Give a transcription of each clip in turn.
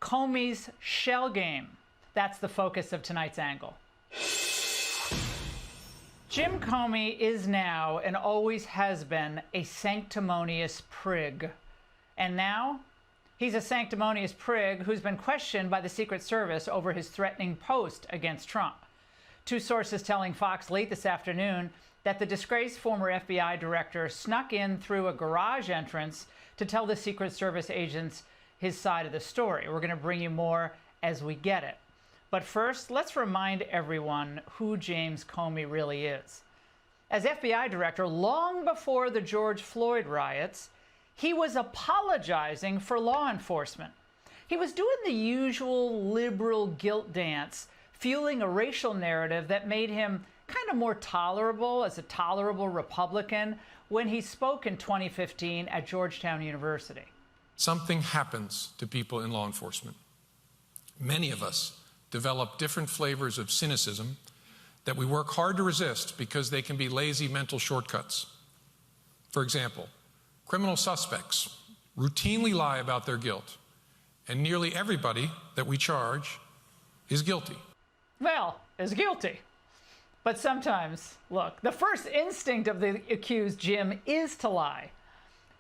Comey's shell game. That's the focus of tonight's angle. Jim Comey is now, and always has been, a sanctimonious prig. And now, he's a sanctimonious prig who's been questioned by the Secret Service over his threatening post against Trump. Two sources telling Fox late this afternoon that the disgraced former FBI director snuck in through a garage entrance to tell the Secret Service agents his side of the story. We're going to bring you more as we get it. But first, let's remind everyone who James Comey really is. As FBI director, long before the George Floyd riots, he was apologizing for law enforcement. He was doing the usual liberal guilt dance, fueling a racial narrative that made him kind of more tolerable as a tolerable Republican when he spoke in 2015 at Georgetown University. Something happens to people in law enforcement. Many of us develop different flavors of cynicism that we work hard to resist because they can be lazy mental shortcuts. For example, criminal suspects routinely lie about their guilt, and nearly everybody that we charge is guilty. Well, is guilty. But sometimes, look, the first instinct of the accused, Jim, is to lie.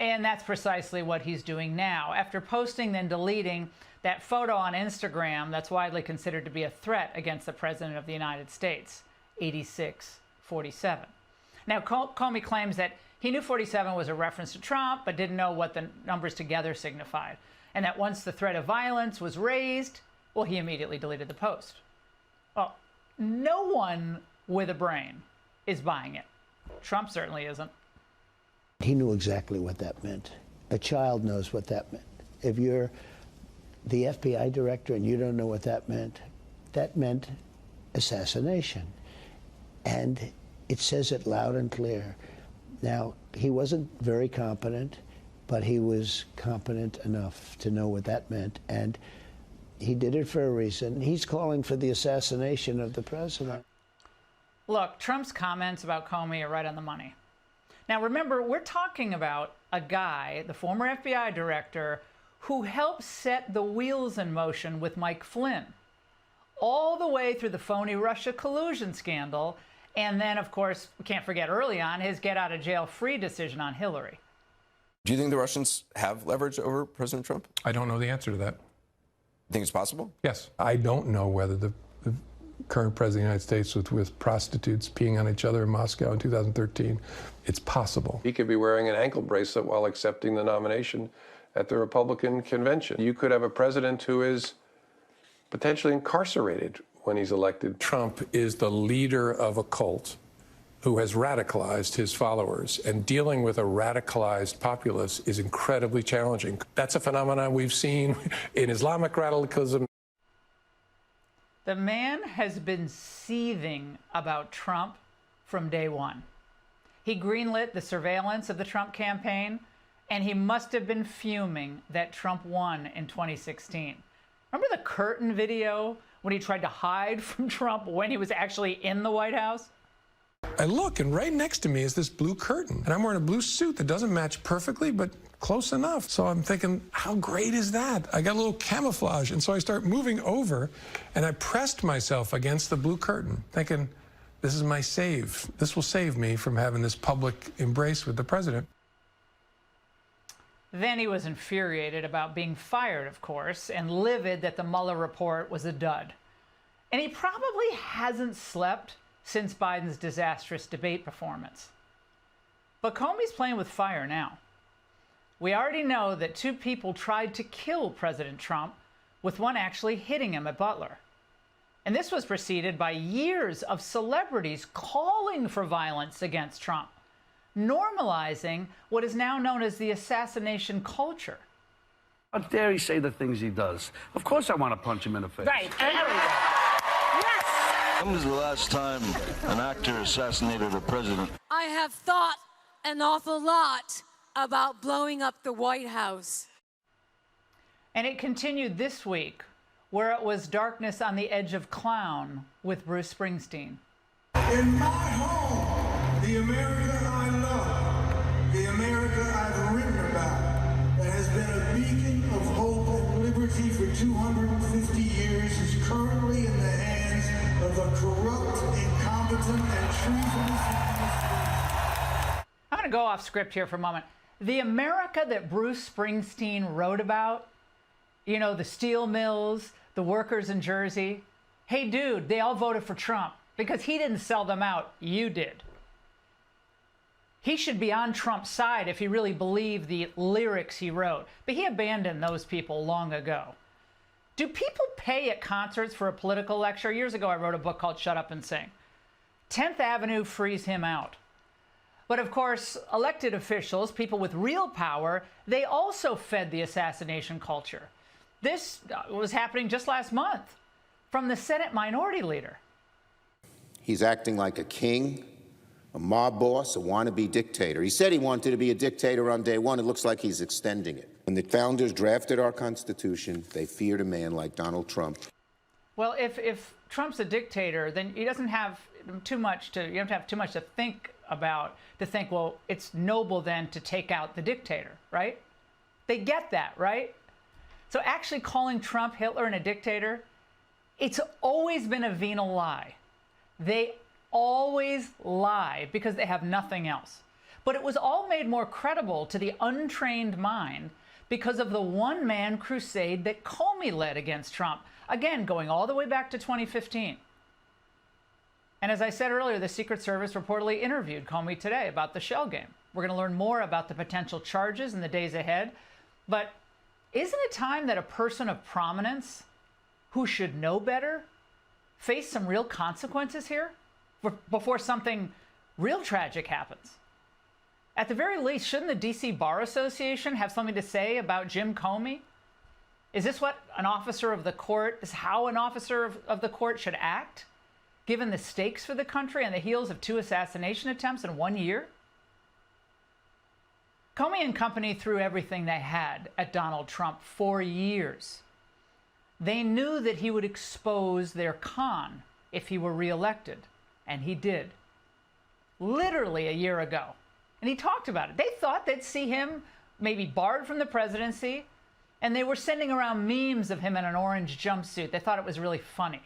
And that's precisely what he's doing now. After posting, then deleting that photo on Instagram that's widely considered to be a threat against the President of the United States, 8647. Now, Comey claims that he knew 47 was a reference to Trump, but didn't know what the numbers together signified. And that once the threat of violence was raised, well, he immediately deleted the post. Well, no one with a brain is buying it. Trump certainly isn't. He knew exactly what that meant. A child knows what that meant. If you're the FBI director and you don't know what that meant assassination. And it says it loud and clear. Now, he wasn't very competent, but he was competent enough to know what that meant. And he did it for a reason. He's calling for the assassination of the president. Look, Trump's comments about Comey are right on the money. Now, remember, we're talking about a guy, the former FBI director, who helped set the wheels in motion with Mike Flynn, all the way through the phony Russia collusion scandal, and then, of course, we can't forget early on his get-out-of-jail-free decision on Hillary. Do you think the Russians have leverage over President Trump? I don't know the answer to that. You think it's possible? Yes. I don't know whether the current president of the United States was with prostitutes peeing on each other in Moscow in 2013. It's possible. He could be wearing an ankle bracelet while accepting the nomination at the Republican convention. You could have a president who is potentially incarcerated when he's elected. Trump is the leader of a cult who has radicalized his followers, and dealing with a radicalized populace is incredibly challenging. That's a phenomenon we've seen in Islamic radicalism. The man has been seething about Trump from day one. He greenlit the surveillance of the Trump campaign, and he must have been fuming that Trump won in 2016. Remember the curtain video when he tried to hide from Trump when he was actually in the White House? I look, and right next to me is this blue curtain, and I'm wearing a blue suit that doesn't match perfectly, but close enough. So I'm thinking, how great is that? I got a little camouflage, and so I start moving over, and I pressed myself against the blue curtain, thinking, this is my save. This will save me from having this public embrace with the president. Then he was infuriated about being fired, of course, and livid that the Mueller report was a dud. And he probably hasn't slept since Biden's disastrous debate performance. But Comey's playing with fire now. We already know that two people tried to kill President Trump, with one actually hitting him at Butler. And this was preceded by years of celebrities calling for violence against Trump, normalizing what is now known as the assassination culture. How dare he say the things he does? Of course I want to punch him in the face. Right. When was the last time an actor assassinated a president? I have thought an awful lot about blowing up the White House. And it continued this week, where it was darkness on the edge of clown with Bruce Springsteen. In my home, the America I love, the America I've written about, that has been a beacon of hope and liberty for 200 incompetent and treasonous. I'm going to go off script here for a moment. The America that Bruce Springsteen wrote about, you know, the steel mills, the workers in Jersey. Hey, dude, they all voted for Trump because he didn't sell them out. You did. He should be on Trump's side if he really believed the lyrics he wrote. But he abandoned those people long ago. Do people pay at concerts for a political lecture? Years ago, I wrote a book called Shut Up and Sing. 10th Avenue frees him out. But of course, elected officials, people with real power, they also fed the assassination culture. This was happening just last month from the Senate Minority Leader. He's acting like a king, a mob boss, a wannabe dictator. He said he wanted to be a dictator on day one. It looks like he's extending it. When the founders drafted our Constitution, they feared a man like Donald Trump. Well, if Trump's a dictator, then he doesn't have too much to, you don't have too much to think about, to think, well, it's noble then to take out the dictator, right? They get that, right? So actually calling Trump Hitler and a dictator, it's always been a venal lie. They always lie because they have nothing else. But it was all made more credible to the untrained mind because of the one-man crusade that Comey led against Trump, again, going all the way back to 2015. And as I said earlier, the Secret Service reportedly interviewed Comey today about the shell game. We're going to learn more about the potential charges in the days ahead. But isn't it time that a person of prominence who should know better face some real consequences here before something real tragic happens? At the very least, shouldn't the D.C. Bar Association have something to say about Jim Comey? Is this what an officer of the court, is how an officer of the court should act, given the stakes for the country on the heels of 2 assassination attempts in 1 year? Comey and company threw everything they had at Donald Trump for years. They knew that he would expose their con if he were reelected, and he did. Literally a year ago. And he talked about it. They thought they'd see him maybe barred from the presidency, and they were sending around memes of him in an orange jumpsuit. They thought it was really funny.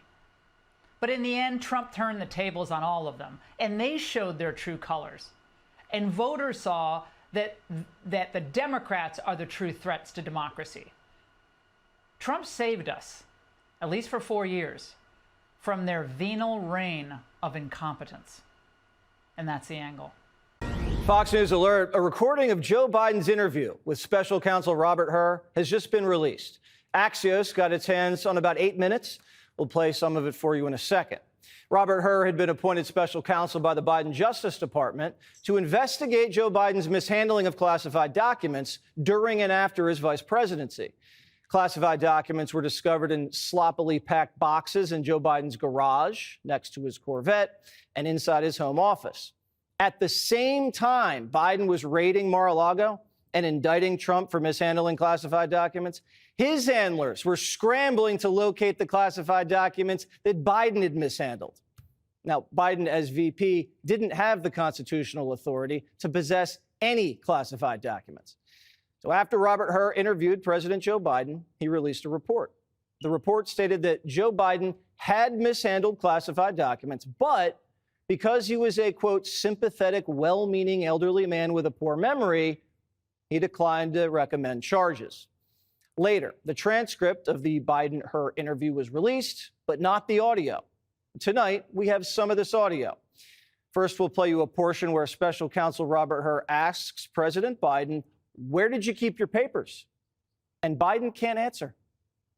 But in the end, Trump turned the tables on all of them, and they showed their true colors. And voters saw that the Democrats are the true threats to democracy. Trump saved us, at least for 4 years, from their venal reign of incompetence. And that's the angle. Fox News alert, a recording of Joe Biden's interview with special counsel Robert Hur has just been released. Axios got its hands on about 8 minutes. We'll play some of it for you in a second. Robert Hur had been appointed special counsel by the Biden Justice Department to investigate Joe Biden's mishandling of classified documents during and after his vice presidency. Classified documents were discovered in sloppily packed boxes in Joe Biden's garage next to his Corvette and inside his home office. At the same time Biden was raiding Mar-a-Lago and indicting Trump for mishandling classified documents, his handlers were scrambling to locate the classified documents that Biden had mishandled. Now, Biden, as VP, didn't have the constitutional authority to possess any classified documents. So after Robert Hur interviewed President Joe Biden, he released a report. The report stated that Joe Biden had mishandled classified documents, but because he was a, quote, sympathetic, well-meaning elderly man with a poor memory, he declined to recommend charges. Later, the transcript of the Biden-Hur interview was released, but not the audio. Tonight, we have some of this audio. First, we'll play you a portion where special counsel Robert Hur asks President Biden, "Where did you keep your papers?" And Biden can't answer,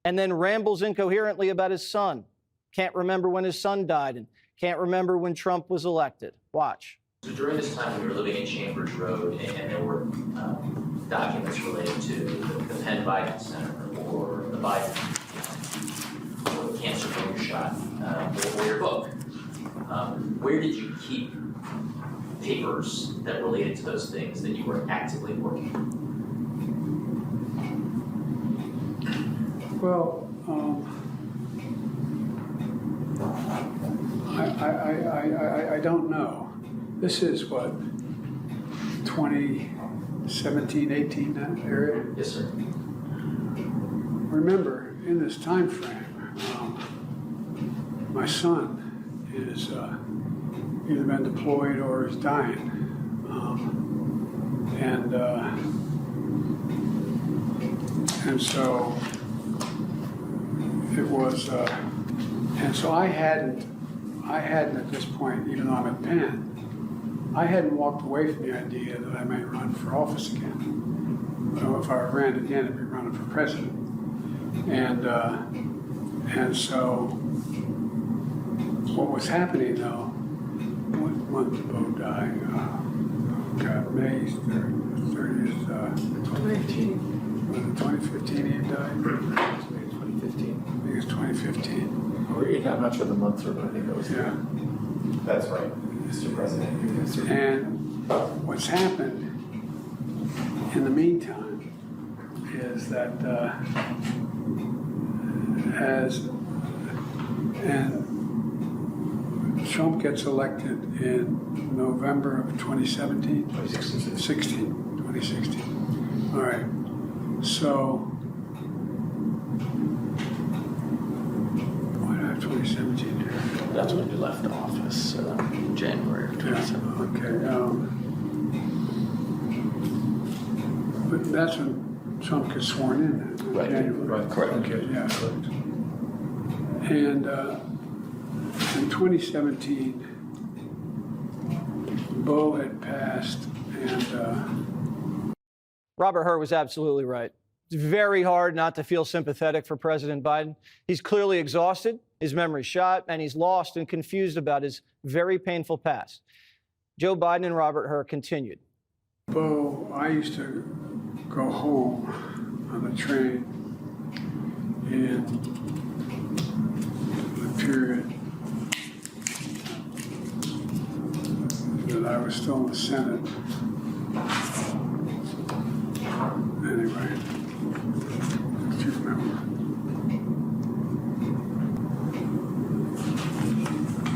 and then rambles incoherently about his son. Can't remember when his son died and can't remember when Trump was elected. Watch. So during this time, we were living in Chambers Road, and there were documents related to the Penn Biden Center or the Biden or the cancer shot or your book. Where did you keep papers that related to those things that you were actively working on? Well, I don't know. This is what, 2017, 18, that area? Yes, sir. Remember, in this time frame, my son is either been deployed or is dying. And so it was, and so I hadn't at this point, even though I'm at Penn, I hadn't walked away from the idea that I might run for office again. So if I ran again, I'd be running for president. And so what was happening though, what month did Bo die? May 30th, 2018. Was it 2015 he died? 2015. I think it's 2015. I'm not sure the months or what I think it was. Yeah. That's right, Mr. President. And what's happened in the meantime is that Trump gets elected in November of 2017? 2016. All right. So, why do I have 2017 here? That's when you left office, January of 2017. Okay. But that's when Trump gets sworn in. Right. January. Right. Correct. Okay. Yeah. Correct. And in 2017, Bo had passed, and Robert Hur was absolutely right. It's very hard not to feel sympathetic for President Biden. He's clearly exhausted, his memory's shot, and he's lost and confused about his very painful past. Joe Biden and Robert Hur continued. Bo, I used to go home on the train in the period that I was still in the Senate. Anyway, if you remember.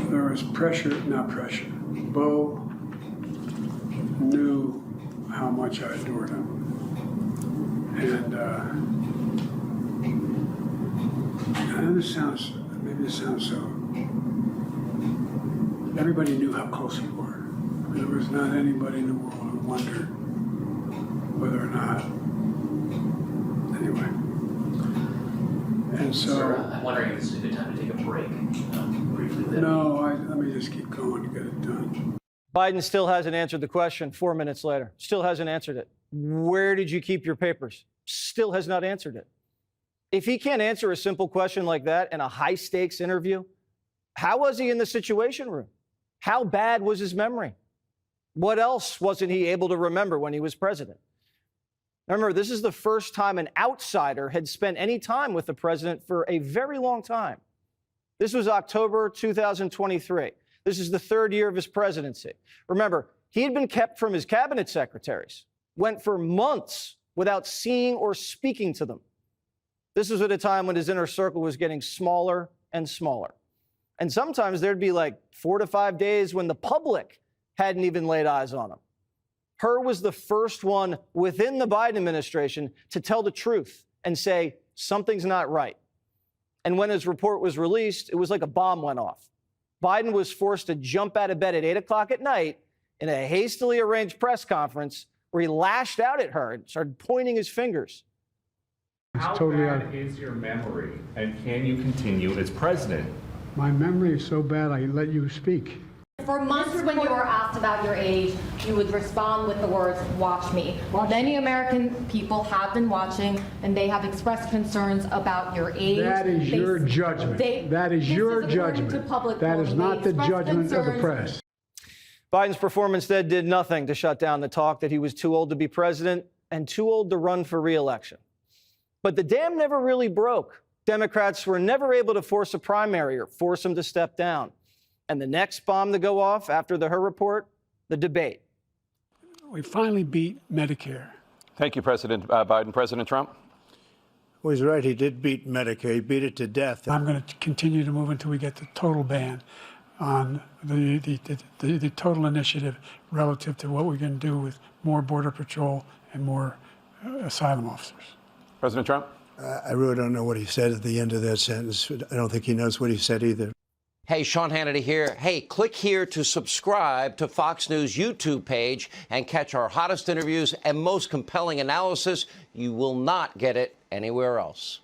There was not pressure. Bo knew how much I adored him. And maybe this sounds so, everybody knew how close we were. There was not anybody in the world who wondered whether or not, anyway. And so. Sir, I'm wondering if this is a good time to take a break briefly. No, let me just keep going to get it done. Biden still hasn't answered the question 4 minutes later. Still hasn't answered it. Where did you keep your papers? Still has not answered it. If he can't answer a simple question like that in a high-stakes interview, how was he in the Situation Room? How bad was his memory? What else wasn't he able to remember when he was president? Remember, this is the first time an outsider had spent any time with the president for a very long time. This was October 2023. This is the third year of his presidency. Remember, he had been kept from his cabinet secretaries, went for months without seeing or speaking to them. This was at a time when his inner circle was getting smaller and smaller. And sometimes there'd be like 4 to 5 days when the public hadn't even laid eyes on him. Hur was the first one within the Biden administration to tell the truth and say, something's not right. And when his report was released, it was like a bomb went off. Biden was forced to jump out of bed at 8 o'clock at night in a hastily arranged press conference where he lashed out at her and started pointing his fingers. How bad is your memory, and can you continue as president? My memory is so bad, I let you speak. For months when you were asked about your age, you would respond with the words, watch me. Many American people have been watching, and they have expressed concerns about your age. That is your judgment. That is your judgment. That is not the judgment of the press. Biden's performance then did nothing to shut down the talk that he was too old to be president and too old to run for re-election. But the dam never really broke. Democrats were never able to force a primary or force him to step down. And the next bomb to go off after the Hur report, the debate. We finally beat Medicare. Thank you, President Biden. President Trump? Well, he's right. He did beat Medicare. He beat it to death. I'm going to continue to move until we get the total ban on the total initiative relative to what we're going to do with more Border Patrol and more asylum officers. President Trump? I really don't know what he said at the end of that sentence. I don't think he knows what he said either. Hey, Sean Hannity here. Hey, click here to subscribe to Fox News YouTube page and catch our hottest interviews and most compelling analysis. You will not get it anywhere else.